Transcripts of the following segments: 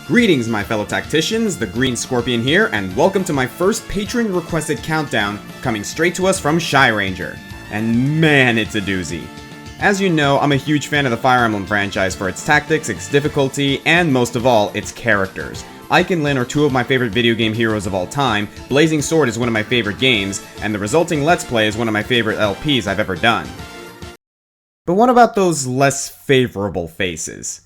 Greetings, my fellow tacticians, the Green Scorpion here, and welcome to my first patron-requested countdown, coming straight to us from Shy Ranger. And man, it's a doozy. As you know, I'm a huge fan of the Fire Emblem franchise for its tactics, its difficulty, and most of all, its characters. Ike and Lyn are two of my favorite video game heroes of all time, Blazing Sword is one of my favorite games, and the resulting Let's Play is one of my favorite LPs I've ever done. But what about those less favorable faces?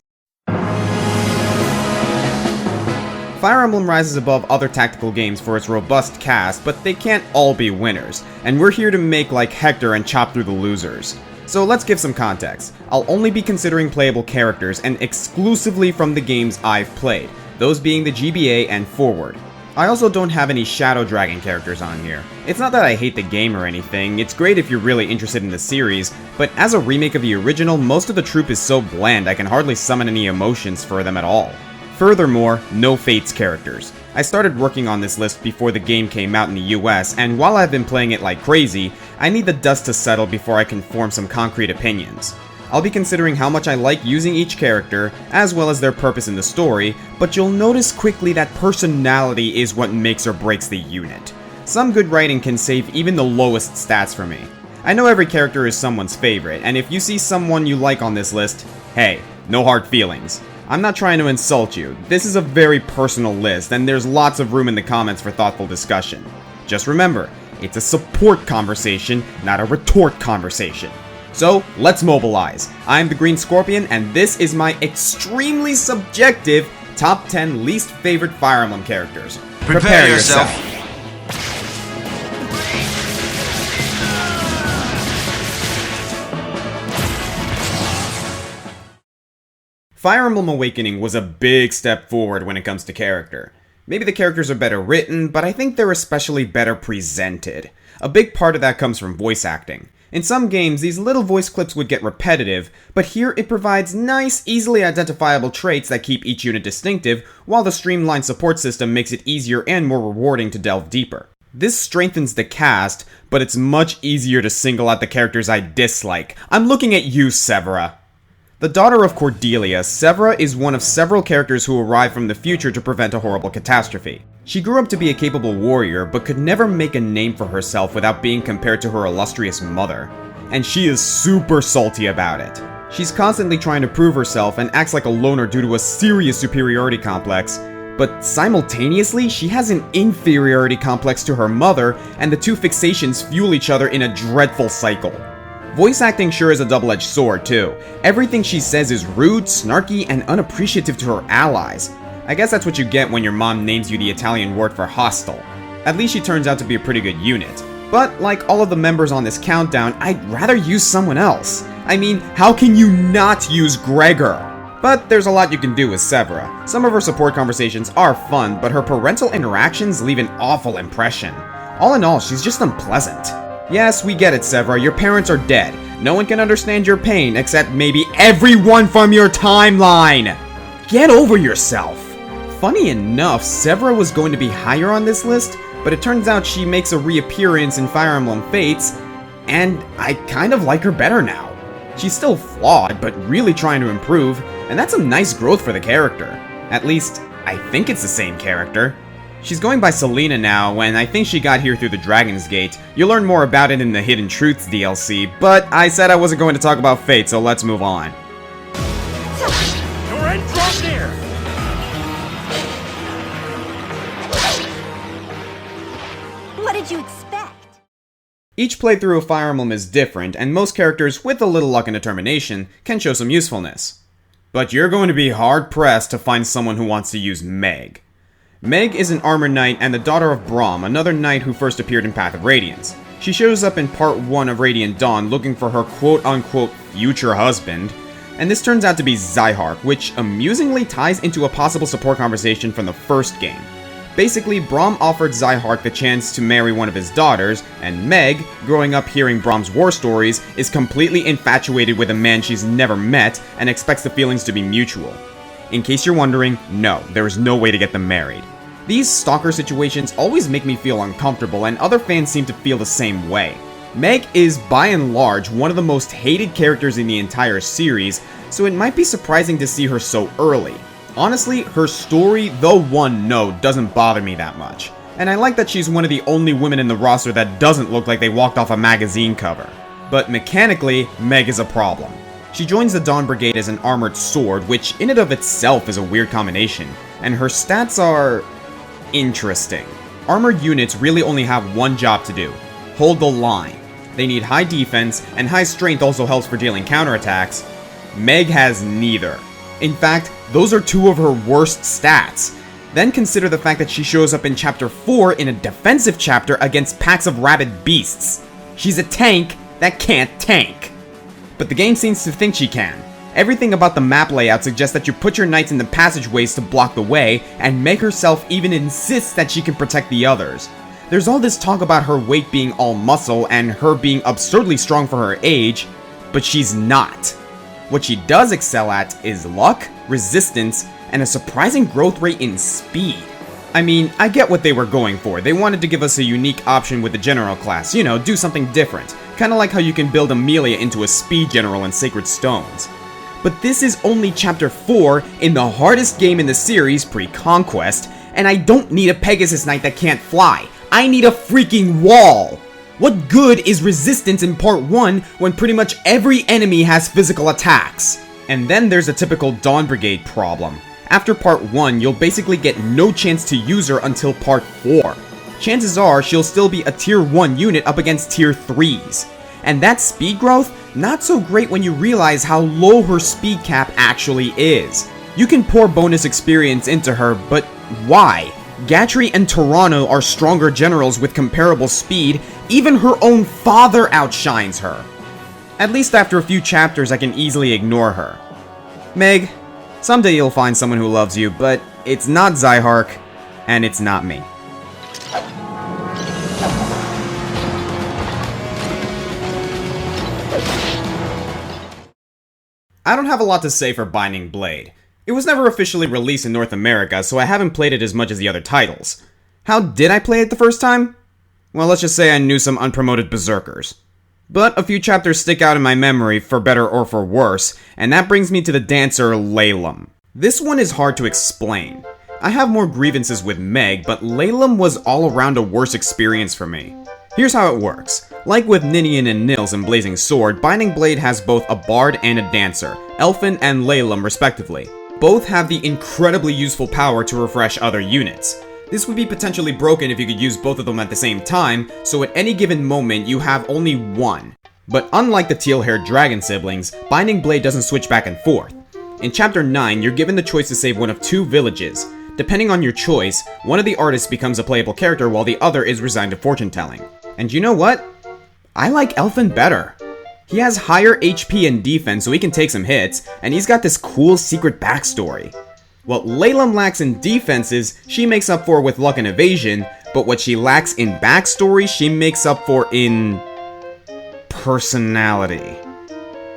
Fire Emblem rises above other tactical games for its robust cast, but they can't all be winners, and we're here to make like Hector and chop through the losers. So let's give some context. I'll only be considering playable characters, and exclusively from the games I've played, those being the GBA and Forward. I also don't have any Shadow Dragon characters on here. It's not that I hate the game or anything, it's great if you're really interested in the series, but as a remake of the original, most of the troop is so bland I can hardly summon any emotions for them at all. Furthermore, no Fates characters. I started working on this list before the game came out in the US, and while I've been playing it like crazy, I need the dust to settle before I can form some concrete opinions. I'll be considering how much I like using each character, as well as their purpose in the story, but you'll notice quickly that personality is what makes or breaks the unit. Some good writing can save even the lowest stats for me. I know every character is someone's favorite, and if you see someone you like on this list, hey, no hard feelings. I'm not trying to insult you, this is a very personal list, and there's lots of room in the comments for thoughtful discussion. Just remember, it's a support conversation, not a retort conversation. So, let's mobilize. I'm the Green Scorpion, and this is my extremely subjective top 10 least favorite Fire Emblem characters. Prepare yourself. Fire Emblem Awakening was a big step forward when it comes to character. Maybe the characters are better written, but I think they're especially better presented. A big part of that comes from voice acting. In some games, these little voice clips would get repetitive, but here it provides nice, easily identifiable traits that keep each unit distinctive, while the streamlined support system makes it easier and more rewarding to delve deeper. This strengthens the cast, but it's much easier to single out the characters I dislike. I'm looking at you, Severa. The daughter of Cordelia, Severa is one of several characters who arrive from the future to prevent a horrible catastrophe. She grew up to be a capable warrior, but could never make a name for herself without being compared to her illustrious mother. And she is super salty about it. She's constantly trying to prove herself and acts like a loner due to a serious superiority complex, but simultaneously, she has an inferiority complex to her mother, and the two fixations fuel each other in a dreadful cycle. Voice acting sure is a double-edged sword, too. Everything she says is rude, snarky, and unappreciative to her allies. I guess that's what you get when your mom names you the Italian word for hostile. At least she turns out to be a pretty good unit. But, like all of the members on this countdown, I'd rather use someone else. I mean, how can you not use Gregor? But there's a lot you can do with Severa. Some of her support conversations are fun, but her parental interactions leave an awful impression. All in all, she's just unpleasant. Yes, we get it, Severa, your parents are dead. No one can understand your pain except maybe everyone from your timeline! Get over yourself! Funny enough, Severa was going to be higher on this list, but it turns out she makes a reappearance in Fire Emblem Fates, and I kind of like her better now. She's still flawed, but really trying to improve, and that's a nice growth for the character. At least, I think it's the same character. She's going by Selena now, and I think she got here through the Dragon's Gate. You'll learn more about it in the Hidden Truths DLC, but I said I wasn't going to talk about Fate, so let's move on. Your end drop there! What did you expect? Each playthrough of Fire Emblem is different, and most characters, with a little luck and determination, can show some usefulness. But you're going to be hard-pressed to find someone who wants to use Meg. Meg is an armor knight and the daughter of Braum, another knight who first appeared in Path of Radiance. She shows up in Part 1 of Radiant Dawn looking for her quote-unquote future husband, and this turns out to be Zyhark, which amusingly ties into a possible support conversation from the first game. Basically, Braum offered Zyhark the chance to marry one of his daughters, and Meg, growing up hearing Braum's war stories, is completely infatuated with a man she's never met and expects the feelings to be mutual. In case you're wondering, no, there is no way to get them married. These stalker situations always make me feel uncomfortable, and other fans seem to feel the same way. Meg is, by and large, one of the most hated characters in the entire series, so it might be surprising to see her so early. Honestly, her story, though one note, doesn't bother me that much. And I like that she's one of the only women in the roster that doesn't look like they walked off a magazine cover. But mechanically, Meg is a problem. She joins the Dawn Brigade as an armored sword, which in and of itself is a weird combination, and her stats are interesting. Armored units really only have one job to do: hold the line. They need high defense, and high strength also helps for dealing counterattacks. Meg has neither. In fact, those are two of her worst stats. Then consider the fact that she shows up in Chapter 4 in a defensive chapter against packs of rabid beasts. She's a tank that can't tank. But the game seems to think she can. Everything about the map layout suggests that you put your knights in the passageways to block the way, and Meg herself even insists that she can protect the others. There's all this talk about her weight being all muscle and her being absurdly strong for her age, but she's not. What she does excel at is luck, resistance, and a surprising growth rate in speed. I mean, I get what they were going for. They wanted to give us a unique option with the general class, you know, do something different. Kinda like how you can build Amelia into a speed general in Sacred Stones. But this is only Chapter 4 in the hardest game in the series, pre-Conquest, and I don't need a Pegasus Knight that can't fly. I need a freaking wall! What good is resistance in Part 1 when pretty much every enemy has physical attacks? And then there's a typical Dawn Brigade problem. After Part 1, you'll basically get no chance to use her until Part 4. Chances are she'll still be a Tier 1 unit up against Tier 3s. And that speed growth, not so great when you realize how low her speed cap actually is. You can pour bonus experience into her, but why? Gatry and Toronto are stronger generals with comparable speed. Even her own father outshines her. At least after a few chapters I can easily ignore her. Meg, someday you'll find someone who loves you, but it's not Zyhark, and it's not me. I don't have a lot to say for Binding Blade. It was never officially released in North America, so I haven't played it as much as the other titles. How did I play it the first time? Well, let's just say I knew some unpromoted berserkers. But a few chapters stick out in my memory, for better or for worse, and that brings me to the dancer Laylam. This one is hard to explain. I have more grievances with Meg, but Laylam was all around a worse experience for me. Here's how it works. Like with Ninian and Nils in Blazing Sword, Binding Blade has both a bard and a dancer, Elfin and Laylam respectively. Both have the incredibly useful power to refresh other units. This would be potentially broken if you could use both of them at the same time, so at any given moment you have only one. But unlike the teal-haired dragon siblings, Binding Blade doesn't switch back and forth. In Chapter 9, you're given the choice to save one of two villages. Depending on your choice, one of the artists becomes a playable character while the other is resigned to fortune-telling. And you know what? I like Elfin better. He has higher HP and defense so he can take some hits, and he's got this cool secret backstory. What Laylam lacks in defenses, she makes up for with luck and evasion, but what she lacks in backstory, she makes up for in personality.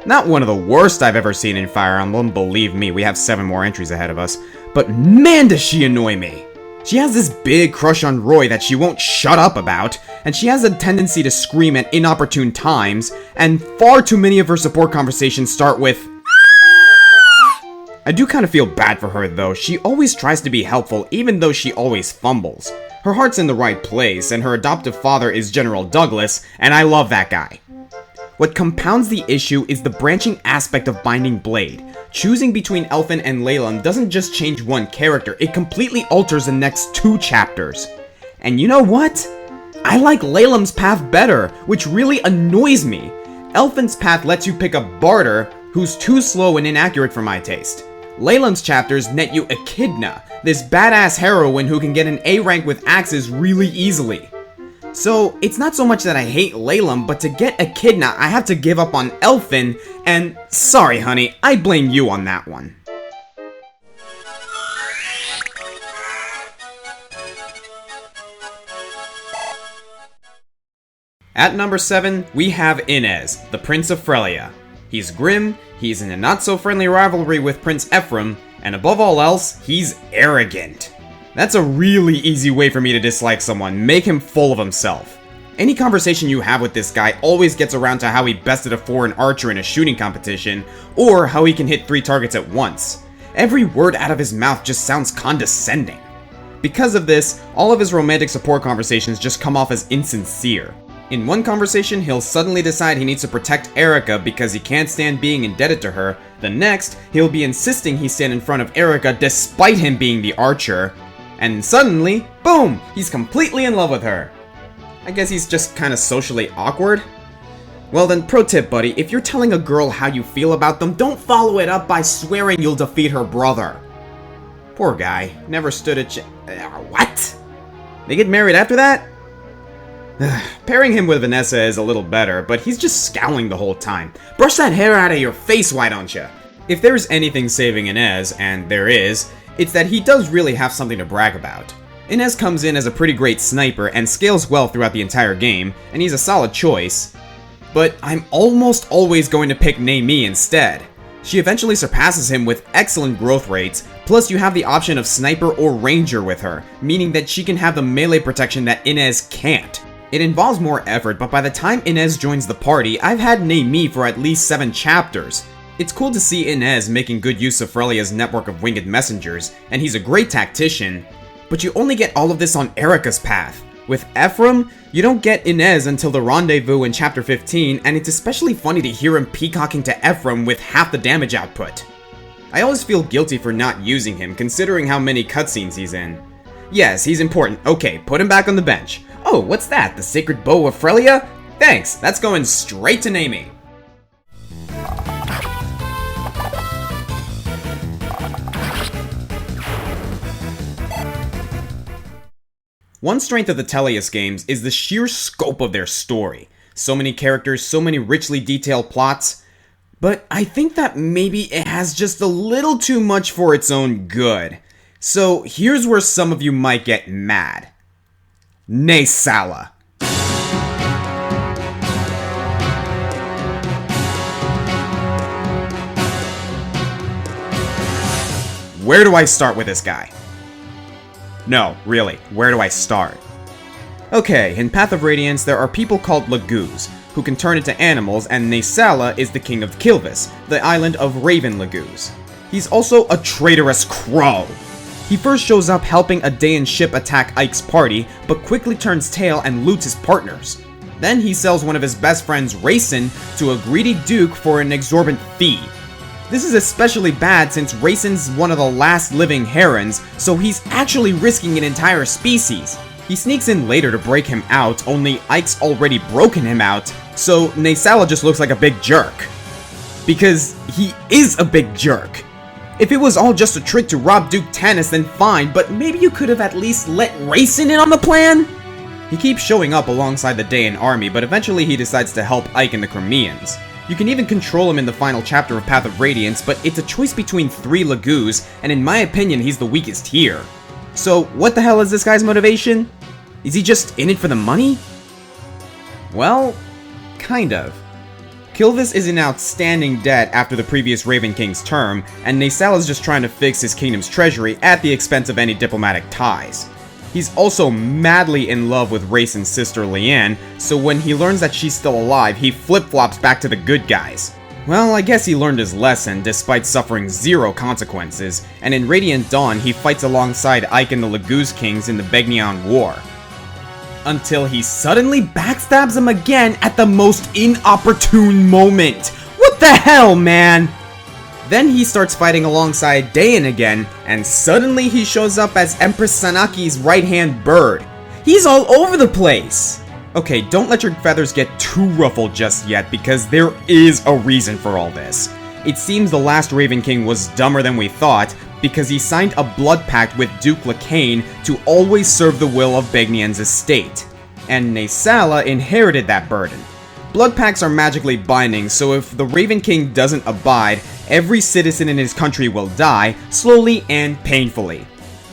Not one of the worst I've ever seen in Fire Emblem, believe me, we have 7 more entries ahead of us, but man does she annoy me! She has this big crush on Roy that she won't shut up about, and she has a tendency to scream at inopportune times, and far too many of her support conversations start with I do kind of feel bad for her though. She always tries to be helpful even though she always fumbles. Her heart's in the right place, and her adoptive father is General Douglas, and I love that guy. What compounds the issue is the branching aspect of Binding Blade. Choosing between Elfin and Laylam doesn't just change one character, it completely alters the next 2 chapters. And you know what? I like Laylam's path better, which really annoys me. Elfin's path lets you pick a barter, who's too slow and inaccurate for my taste. Laylam's chapters net you Echidna, this badass heroine who can get an A rank with axes really easily. So, it's not so much that I hate Laylam, but to get Echidna, I have to give up on Elfin, and sorry honey, I blame you on that one. At number 7, we have Inez, the Prince of Frelia. He's grim, he's in a not-so-friendly rivalry with Prince Ephraim, and above all else, he's arrogant. That's a really easy way for me to dislike someone, make him full of himself. Any conversation you have with this guy always gets around to how he bested a foreign archer in a shooting competition, or how he can hit 3 targets at once. Every word out of his mouth just sounds condescending. Because of this, all of his romantic support conversations just come off as insincere. In one conversation, he'll suddenly decide he needs to protect Erika because he can't stand being indebted to her. The next, he'll be insisting he stand in front of Erika despite him being the archer. And suddenly, boom, he's completely in love with her. I guess he's just kinda socially awkward? Well then, pro tip buddy, if you're telling a girl how you feel about them, don't follow it up by swearing you'll defeat her brother. Poor guy, never stood a what? They get married after that? Pairing him with Vanessa is a little better, but he's just scowling the whole time. Brush that hair out of your face, why don't you? If there's anything saving Inez, and there is, it's that he does really have something to brag about. Inez comes in as a pretty great sniper and scales well throughout the entire game, and he's a solid choice. But I'm almost always going to pick Naomi instead. She eventually surpasses him with excellent growth rates, plus you have the option of sniper or ranger with her, meaning that she can have the melee protection that Inez can't. It involves more effort, but by the time Inez joins the party, I've had Naomi for at least 7 chapters. It's cool to see Inez making good use of Frelia's network of winged messengers, and he's a great tactician, but you only get all of this on Erika's path. With Ephraim, you don't get Inez until the rendezvous in chapter 15, and it's especially funny to hear him peacocking to Ephraim with half the damage output. I always feel guilty for not using him, considering how many cutscenes he's in. Yes, he's important. Okay, put him back on the bench. Oh, what's that? The sacred bow of Frelia? Thanks, that's going straight to Naomi. One strength of the Tellius games is the sheer scope of their story. So many characters, so many richly detailed plots. But I think that maybe it has just a little too much for its own good. So here's where some of you might get mad. Naysala. Where do I start with this guy? No, really, where do I start? Okay, in Path of Radiance there are people called Lagoos, who can turn into animals, and Naysala is the king of Kilvis, the island of Raven Lagoos. He's also a traitorous crow. He first shows up helping a Dayan ship attack Ike's party, but quickly turns tail and loots his partners. Then he sells one of his best friends, Rayson, to a greedy duke for an exorbitant fee. This is especially bad since Rayson's one of the last living herons, so he's actually risking an entire species. He sneaks in later to break him out, only Ike's already broken him out, so Naysala just looks like a big jerk. Because he is a big jerk. If it was all just a trick to rob Duke Tanis, then fine, but maybe you could have at least let Rayson in on the plan? He keeps showing up alongside the Dayan army, but eventually he decides to help Ike and the Crimeans. You can even control him in the final chapter of Path of Radiance, but it's a choice between 3 Lagoos, and in my opinion, he's the weakest here. So, what the hell is this guy's motivation? Is he just in it for the money? Well, kind of. Kilvis is in outstanding debt after the previous Raven King's term, and Naysala's just trying to fix his kingdom's treasury at the expense of any diplomatic ties. He's also madly in love with Rayson's sister Leanne, so when he learns that she's still alive, he flip-flops back to the good guys. Well, I guess he learned his lesson, despite suffering 0 consequences, and in Radiant Dawn, he fights alongside Ike and the Lagoos Kings in the Begnion War. Until he suddenly backstabs him again at the most inopportune moment. What the hell, man? Then he starts fighting alongside Dayan again, and suddenly he shows up as Empress Sanaki's right-hand bird. He's all over the place! Okay, don't let your feathers get too ruffled just yet, because there is a reason for all this. It seems the last Raven King was dumber than we thought, because he signed a blood pact with Duke Lacane to always serve the will of Begnion's estate. And Naysala inherited that burden. Blood pacts are magically binding, so if the Raven King doesn't abide, every citizen in his country will die, slowly and painfully.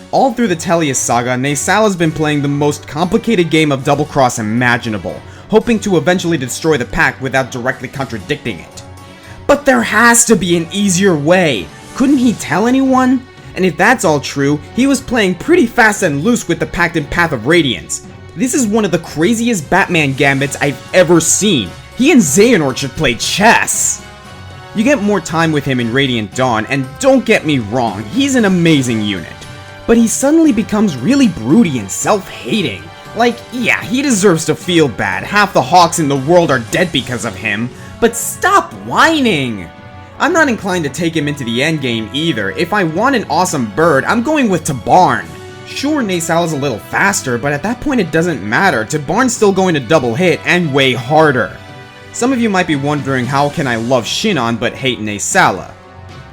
All through the Tellius saga, Naysala's been playing the most complicated game of double cross imaginable, hoping to eventually destroy the pact without directly contradicting it. But there has to be an easier way! Couldn't he tell anyone? And if that's all true, he was playing pretty fast and loose with the pact in Path of Radiance. This is one of the craziest Batman gambits I've ever seen. He and Xehanort should play chess. You get more time with him in Radiant Dawn, and don't get me wrong, he's an amazing unit. But he suddenly becomes really broody and self-hating. Like, yeah, he deserves to feel bad, half the Hawks in the world are dead because of him, but stop whining! I'm not inclined to take him into the endgame either. If I want an awesome bird, I'm going with Tabarn. Sure, Naysala's a little faster, but at that point it doesn't matter. Tabarn's still going to double hit, and way harder. Some of you might be wondering how can I love Shinon but hate Naysala.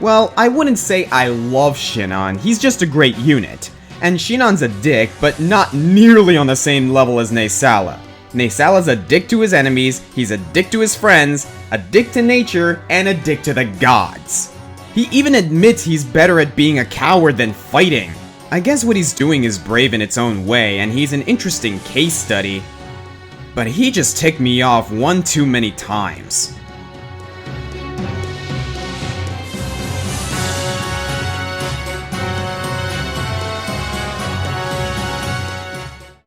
Well, I wouldn't say I love Shinon, he's just a great unit. And Shinon's a dick, but not nearly on the same level as Naysala. Naysala's a dick to his enemies, he's a dick to his friends, a dick to nature, and a dick to the gods. He even admits he's better at being a coward than fighting. I guess what he's doing is brave in its own way, and he's an interesting case study. But he just ticked me off one too many times.